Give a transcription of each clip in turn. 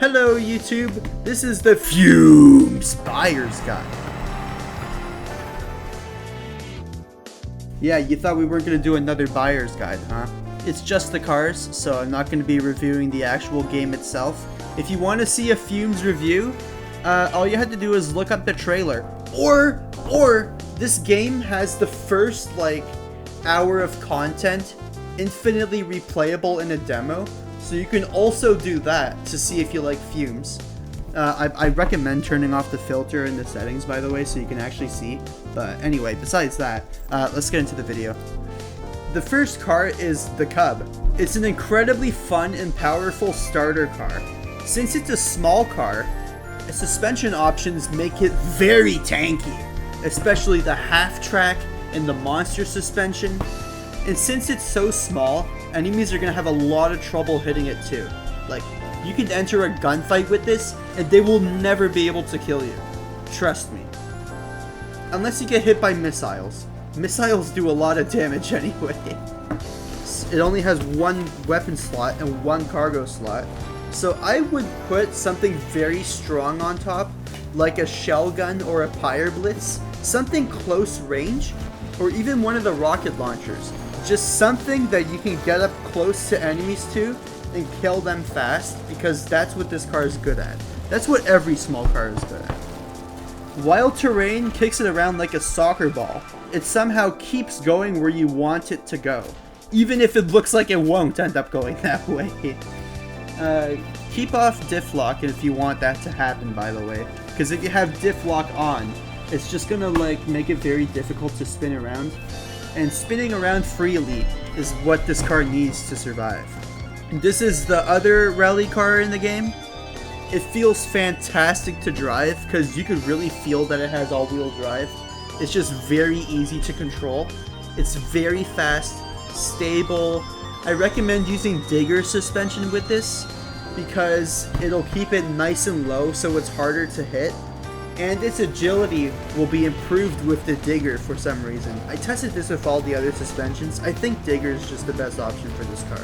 Hello YouTube, this is the FUMES Buyer's Guide. Yeah, you thought we weren't going to do another Buyer's Guide, huh? It's just the cars, so I'm not going to be reviewing the actual game itself. If you want to see a FUMES review, all you had to do is look up the trailer. Or this game has the first, hour of content infinitely replayable in a demo. So you can also do that to see if you like FUMES. I recommend turning off the filter in the settings, by the way, so you can actually see. But anyway, besides that, let's get into the video. The first car is the Cub. It's an incredibly fun and powerful starter car. Since it's a small car, suspension options make it very tanky, especially the half-track and the monster suspension. And since it's so small, enemies are going to have a lot of trouble hitting it too. You can enter a gunfight with this, and they will never be able to kill you. Trust me. Unless you get hit by missiles. Missiles do a lot of damage anyway. It only has one weapon slot and one cargo slot. So I would put something very strong on top, like a shell gun or a Pyre Blitz. Something close range, or even one of the rocket launchers. Just something that you can get up close to enemies to and kill them fast, because that's what this car is good at. That's what every small car is good at. Wild Terrain kicks it around like a soccer ball. It somehow keeps going where you want it to go, even if it looks like it won't end up going that way. Keep off diff lock if you want that to happen, by the way, because if you have diff lock on, it's just gonna make it very difficult to spin around. And spinning around freely is what this car needs to survive. This is the other rally car in the game. It feels fantastic to drive because you could really feel that it has all-wheel drive. It's just very easy to control. It's very fast, stable. I recommend using digger suspension with this because it'll keep it nice and low so it's harder to hit. And its agility will be improved with the digger for some reason. I tested this with all the other suspensions. I think digger is just the best option for this car.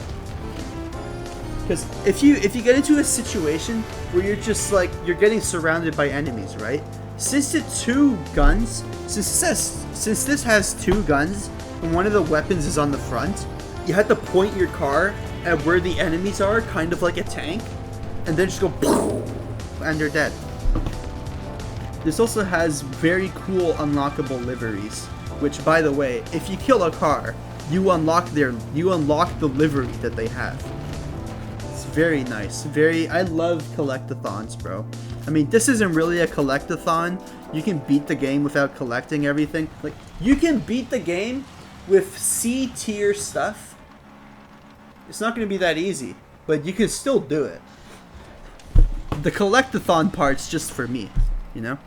Because if you get into a situation where you're just you're getting surrounded by enemies, right? Since this has two guns and one of the weapons is on the front, you have to point your car at where the enemies are, kind of like a tank, and then just go boom, and they're dead. This also has very cool unlockable liveries, which, by the way, if you kill a car, you unlock the livery that they have. It's very nice. I love collectathons, bro. I mean, this isn't really a collectathon. You can beat the game without collecting everything. You can beat the game with C tier stuff. It's not going to be that easy, but you can still do it. The collectathon part's just for me. You know?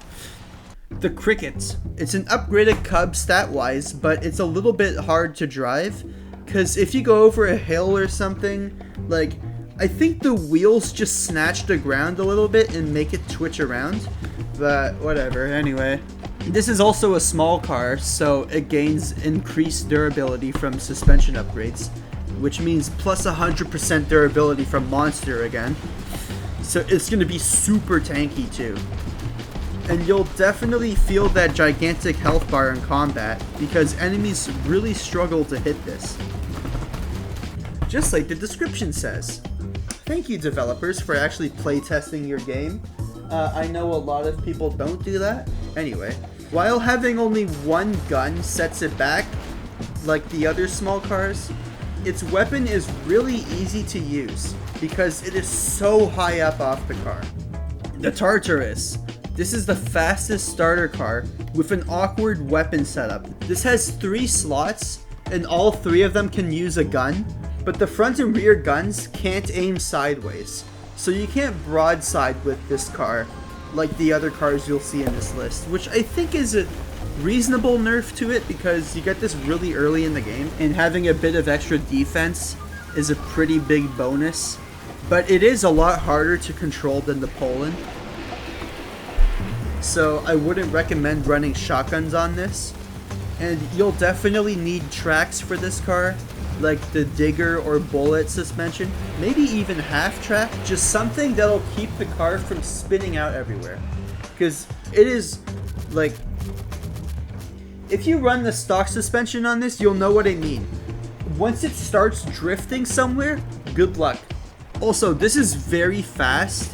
The Cricket. It's an upgraded Cub stat-wise, but it's a little bit hard to drive, because if you go over a hill or something, I think the wheels just snatch the ground a little bit and make it twitch around, but whatever. Anyway, this is also a small car, so it gains increased durability from suspension upgrades, which means plus 100% durability from Monster again, so it's going to be super tanky too. And you'll definitely feel that gigantic health bar in combat, because enemies really struggle to hit this. Just like the description says. Thank you, developers, for actually playtesting your game. I know a lot of people don't do that. Anyway, while having only one gun sets it back, like the other small cars, its weapon is really easy to use, because it is so high up off the car. The Tartarus. This is the fastest starter car with an awkward weapon setup. This has 3 slots, and all 3 of them can use a gun, but the front and rear guns can't aim sideways. So you can't broadside with this car like the other cars you'll see in this list, which I think is a reasonable nerf to it, because you get this really early in the game, and having a bit of extra defense is a pretty big bonus. But it is a lot harder to control than the Polon. So I wouldn't recommend running shotguns on this, and you'll definitely need tracks for this car, like the digger or bullet suspension, maybe even half track, just something that'll keep the car from spinning out everywhere. Because it is, like, if you run the stock suspension on this, you'll know what I mean. Once it starts drifting somewhere, good luck. Also, this is very fast,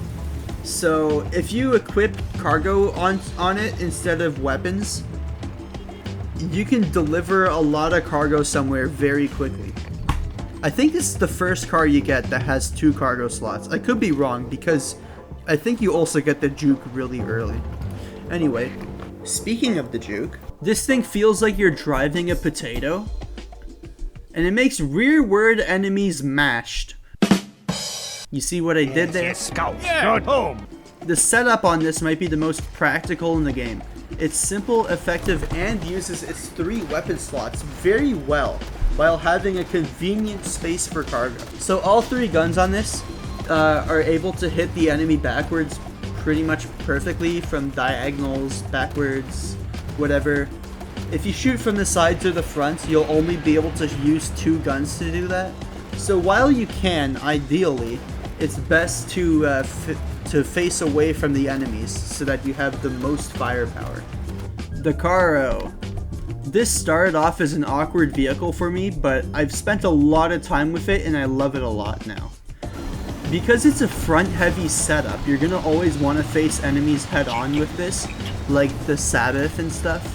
so if you equip cargo on it instead of weapons, you can deliver a lot of cargo somewhere very quickly. I think this is the first car you get that has 2 cargo slots. I could be wrong, because I think you also get the Jook really early. Anyway, speaking of the Jook, this thing feels like you're driving a potato, and it makes rearward enemies mashed. You see what I did there? Scout, start home. The setup on this might be the most practical in the game. It's simple, effective, and uses its 3 weapon slots very well, while having a convenient space for cargo. So all 3 guns on this are able to hit the enemy backwards pretty much perfectly, from diagonals, backwards, whatever. If you shoot from the sides or the front, you'll only be able to use 2 guns to do that. So while you can, ideally, it's best to face away from the enemies so that you have the most firepower. The Caro. This started off as an awkward vehicle for me, but I've spent a lot of time with it and I love it a lot now. Because it's a front-heavy setup, you're gonna always want to face enemies head-on with this, like the Sabbath and stuff.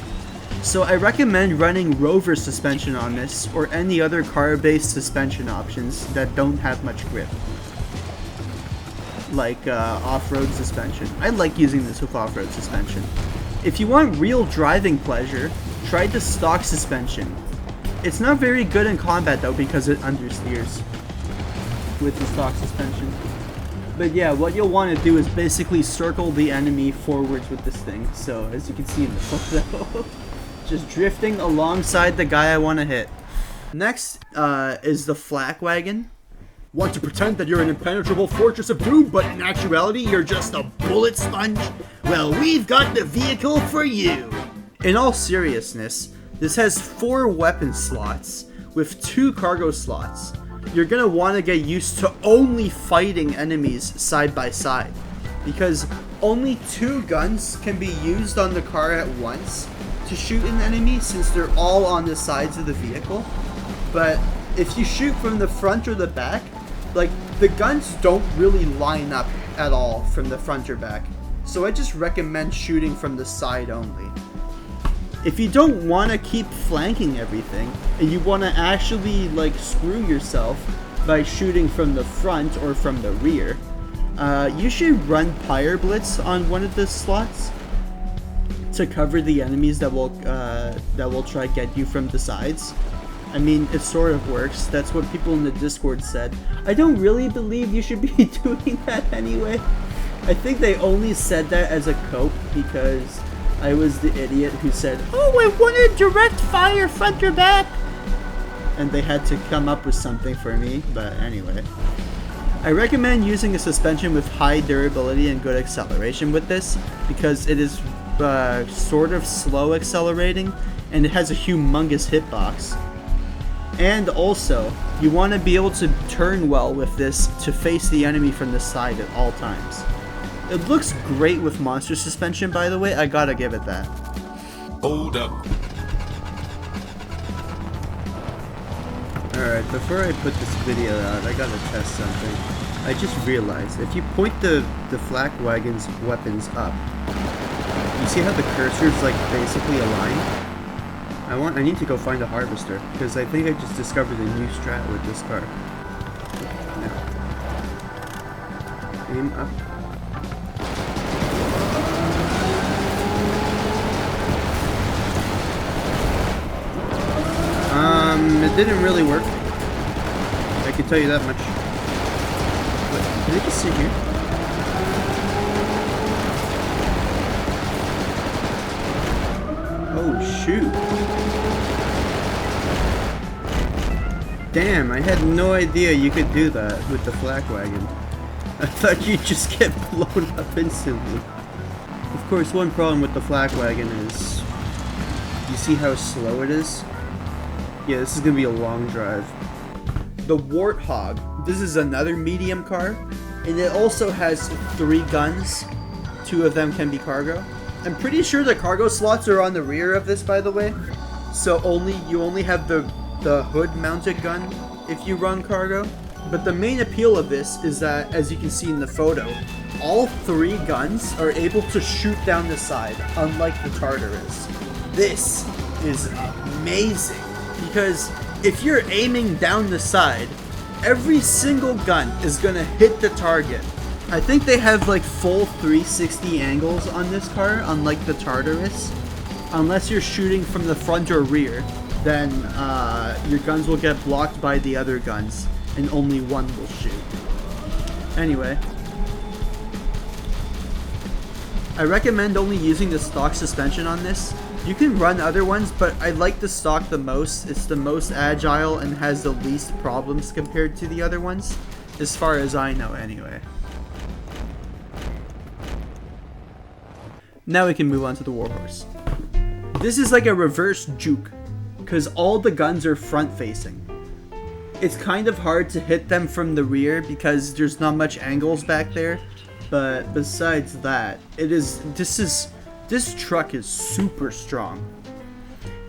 So I recommend running rover suspension on this, or any other car-based suspension options that don't have much grip. Like off-road suspension. I like using this with off-road suspension. If you want real driving pleasure, try the stock suspension. It's not very good in combat though, because it understeers with the stock suspension. But yeah, what you'll want to do is basically circle the enemy forwards with this thing. So as you can see in the photo, just drifting alongside the guy I want to hit. Next is the Flakwagon. Want to pretend that you're an impenetrable fortress of doom, but in actuality you're just a bullet sponge? Well, we've got the vehicle for you! In all seriousness, this has 4 weapon slots with 2 cargo slots. You're gonna want to get used to only fighting enemies side by side, because only 2 guns can be used on the car at once to shoot an enemy, since they're all on the sides of the vehicle. But if you shoot from the front or the back, like, the guns don't really line up at all from the front or back. So I just recommend shooting from the side only. If you don't want to keep flanking everything, and you want to actually, like, screw yourself by shooting from the front or from the rear, you should run Pyre Blitz on one of the slots to cover the enemies that will try to get you from the sides. I mean, it sort of works. That's what people in the Discord said. I don't really believe you should be doing that anyway. I think they only said that as a cope because I was the idiot who said, "Oh, I wanted direct fire front or back," and they had to come up with something for me. But anyway, I recommend using a suspension with high durability and good acceleration with this, because it is sort of slow accelerating and it has a humongous hitbox. And also, you want to be able to turn well with this to face the enemy from the side at all times. It looks great with monster suspension, by the way. I gotta give it that. Hold up. Alright, before I put this video out, I gotta test something. I just realized, if you point the Flakwagon's weapons up, you see how the cursor's like basically aligned? I need to go find a harvester, because I think I just discovered a new strat with this car. Now, aim up. It didn't really work. I can tell you that much. Wait, can I just sit here? Oh shoot. Damn, I had no idea you could do that with the Flakwagon. I thought you'd just get blown up instantly. Of course, one problem with the Flakwagon is, you see how slow it is? Yeah, this is gonna be a long drive. The Warthog, this is another medium car, and it also has 3 guns. 2 of them can be cargo. I'm pretty sure the cargo slots are on the rear of this, by the way. So you only have the hood-mounted gun if you run cargo. But the main appeal of this is that, as you can see in the photo, all 3 guns are able to shoot down the side, unlike the Tartarus. This is amazing, because if you're aiming down the side, every single gun is gonna hit the target. I think they have like full 360 angles on this car, unlike the Tartarus. Unless you're shooting from the front or rear, then your guns will get blocked by the other guns, and only one will shoot. Anyway, I recommend only using the stock suspension on this. You can run other ones, but I like the stock the most. It's the most agile and has the least problems compared to the other ones, as far as I know anyway. Now we can move on to the Warhorse. This is like a reverse Jook, because all the guns are front facing. It's kind of hard to hit them from the rear because there's not much angles back there, but besides that, this truck is super strong.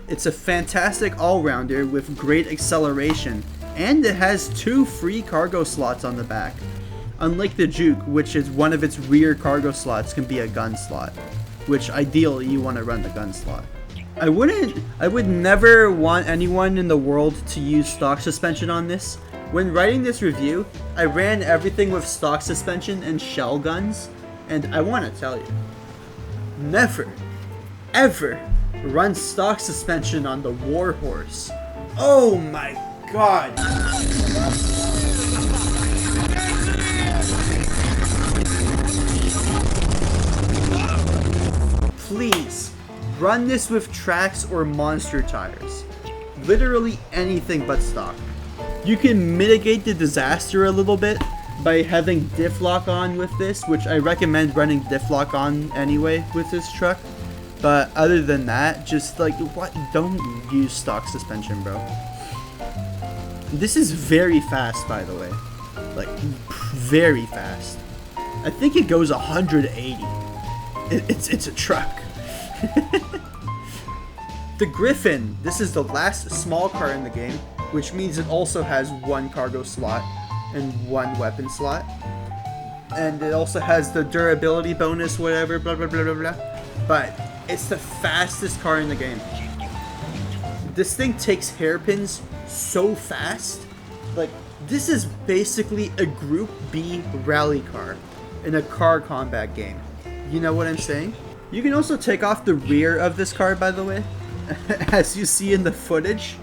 It's a fantastic all-rounder with great acceleration, and it has 2 free cargo slots on the back. Unlike the Jook, which is one of its rear cargo slots can be a gun slot, which ideally you want to run the gun slot. I would never want anyone in the world to use stock suspension on this. When writing this review, I ran everything with stock suspension and shell guns, and I want to tell you, never, ever run stock suspension on the Warhorse. Oh my god! Please, run this with tracks or monster tires. Literally anything but stock. You can mitigate the disaster a little bit by having diff lock on with this, which I recommend running diff lock on anyway with this truck. But other than that, just like, don't use stock suspension, bro. This is very fast, by the way. Like, very fast. I think it goes 180. It's a truck. The Griffin, this is the last small car in the game, which means it also has 1 cargo slot and 1 weapon slot. And it also has the durability bonus, whatever, blah blah blah blah blah. But it's the fastest car in the game. This thing takes hairpins so fast. Like, this is basically a Group B rally car in a car combat game. You know what I'm saying? You can also take off the rear of this car, by the way. As you see in the footage,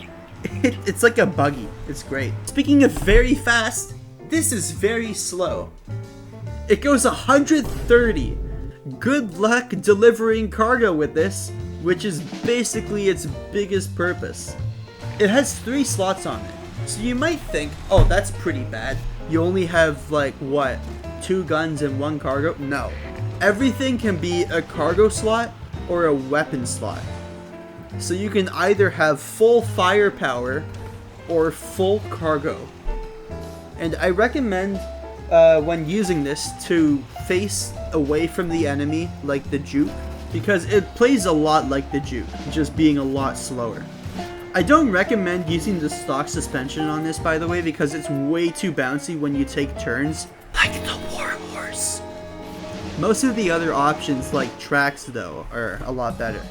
it's like a buggy. It's great. Speaking of very fast, this is very slow. It goes 130. Good luck delivering cargo with this, which is basically its biggest purpose. It has 3 slots on it. So you might think, oh, that's pretty bad. You only have, like, what, 2 guns and 1 cargo? No. Everything can be a cargo slot or a weapon slot. So you can either have full firepower or full cargo. And I recommend when using this to face away from the enemy like the Jook, because it plays a lot like the Jook, just being a lot slower. I don't recommend using the stock suspension on this, by the way, because it's way too bouncy when you take turns, like the Warhorse. Most of the other options, like tracks, though, are a lot better.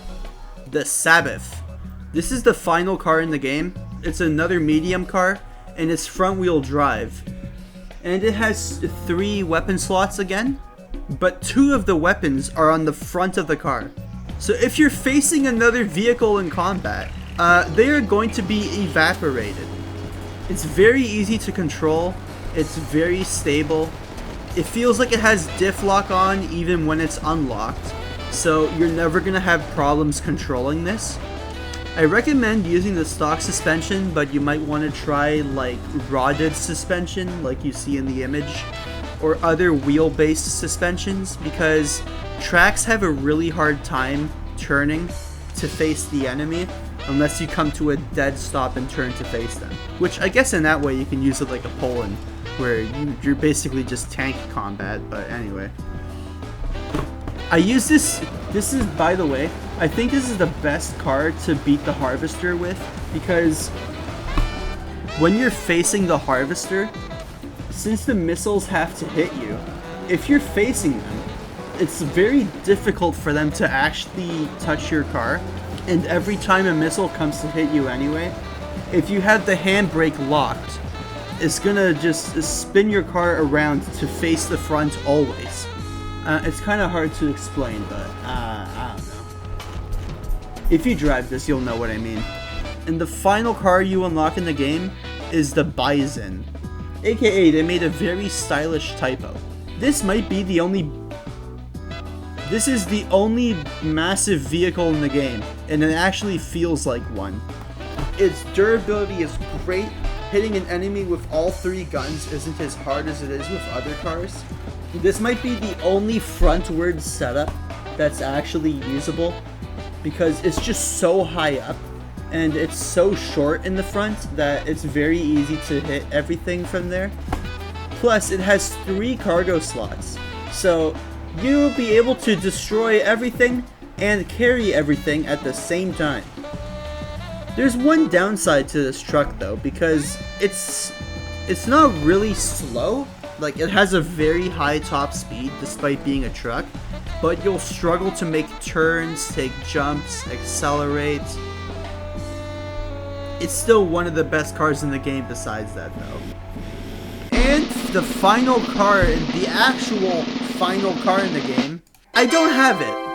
The Sabbath. This is the final car in the game. It's another medium car, and it's front-wheel drive. And it has 3 weapon slots again, but 2 of the weapons are on the front of the car. So if you're facing another vehicle in combat, they are going to be evaporated. It's very easy to control. It's very stable. It feels like it has diff lock on even when it's unlocked. So you're never going to have problems controlling this. I recommend using the stock suspension, but you might want to try like rodded suspension like you see in the image, or other wheel-based suspensions, because tracks have a really hard time turning to face the enemy, unless you come to a dead stop and turn to face them. Which I guess in that way you can use it like a Polon, where you're basically just tank combat, but anyway. I use this is, by the way, I think this is the best card to beat the Harvester with, because when you're facing the Harvester, since the missiles have to hit you, if you're facing them, it's very difficult for them to actually touch your car, and every time a missile comes to hit you anyway, if you have the handbrake locked, it's gonna just spin your car around to face the front always. It's kind of hard to explain, but I don't know. If you drive this, you'll know what I mean. And the final car you unlock in the game is the Bizon, aka they made a very stylish typo. This is the only massive vehicle in the game, and it actually feels like one. Its durability is great. Hitting an enemy with all 3 guns isn't as hard as it is with other cars. This might be the only frontward setup that's actually usable, because it's just so high up, and it's so short in the front that it's very easy to hit everything from there. Plus, it has 3 cargo slots, so you'll be able to destroy everything and carry everything at the same time. There's one downside to this truck though, because it's not really slow. Like, it has a very high top speed despite being a truck, but you'll struggle to make turns, take jumps, accelerate. It's still one of the best cars in the game besides that though. And the final car, the actual final car in the game, I don't have it.